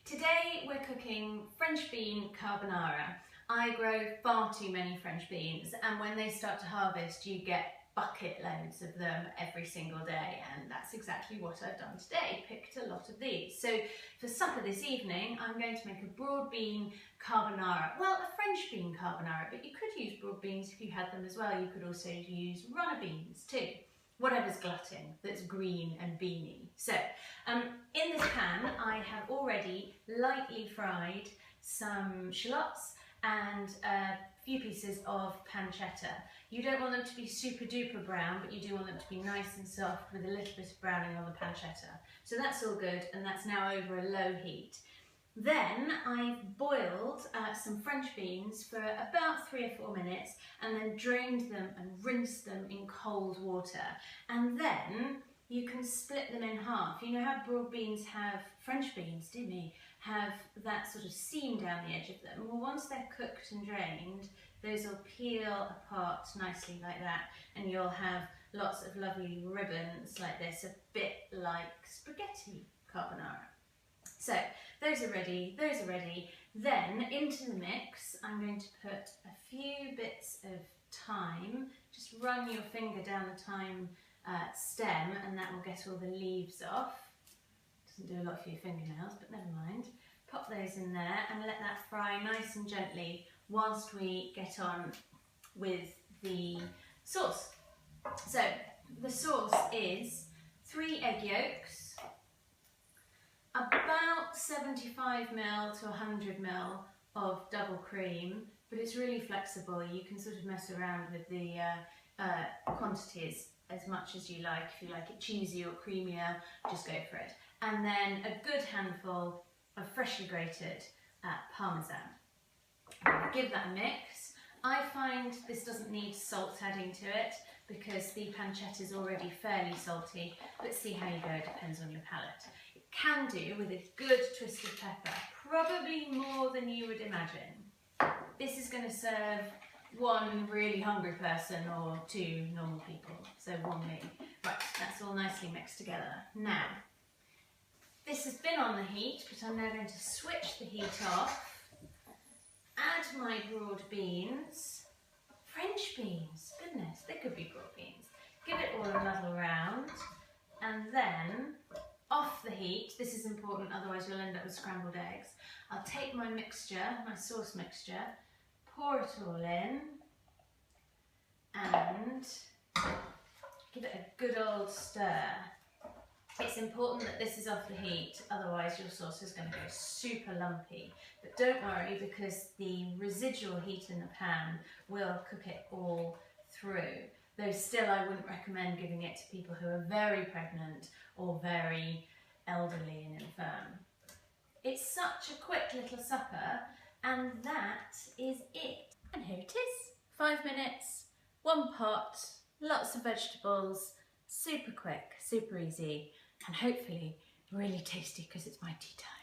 Today we're cooking French bean carbonara. I grow far too many French beans, and when they start to harvest you get bucket loads of them every single day, and that's exactly what I've done today, picked a lot of these. So for supper this evening I'm going to make a broad bean carbonara, well, a French bean carbonara, but you could use broad beans if you had them as well. You could also use runner beans too, whatever's glutting, that's green and beany. So in this pan I have already lightly fried some shallots and a few pieces of pancetta. You don't want them to be super duper brown, but you do want them to be nice and soft with a little bit of browning on the pancetta. So that's all good, and that's now over a low heat. Then I've boiled some French beans for about 3 or 4 minutes and then drained them and rinsed them in cold water. And then you can split them in half. You know how broad beans have, French beans, do me, have that sort of seam down the edge of them? Well, once they're cooked and drained, those will peel apart nicely like that, and you'll have lots of lovely ribbons like this, a bit like spaghetti carbonara. So those are ready, those are ready. Then into the mix I'm going to put a few bits of thyme. Just run your finger down the thyme stem and that will get all the leaves off. Doesn't do a lot for your fingernails, but never mind. Pop those in there and let that fry nice and gently whilst we get on with the sauce. So the sauce is 3 egg yolks, about 75 ml to 100 ml of double cream, but it's really flexible. You can sort of mess around with the quantities as much as you like. If you like it cheesy or creamier, just go for it. And then a good handful of freshly grated parmesan. Give that a mix. I find this doesn't need salt adding to it because the pancetta is already fairly salty, but see how you go, it depends on your palate. It can do with a good twist of pepper, probably more than you would imagine. This is going to serve 1 really hungry person or 2 normal people, so 1 me. Right, that's all nicely mixed together. Now, this has been on the heat, but I'm now going to switch the heat off, add my broad beans, French beans, goodness, they could be broad beans. Give it all a muddle round, and then off the heat. This is important, otherwise you'll end up with scrambled eggs. I'll take my mixture, my sauce mixture, pour it all in, and give it a good old stir. It's important that this is off the heat, otherwise your sauce is going to go super lumpy. But don't worry, because the residual heat in the pan will cook it all through. Though still I wouldn't recommend giving it to people who are very pregnant or very elderly and infirm. It's such a quick little supper, and that is it. And here it is. 5 minutes, 1 pot, lots of vegetables, super quick, super easy, and hopefully really tasty because it's my tea time.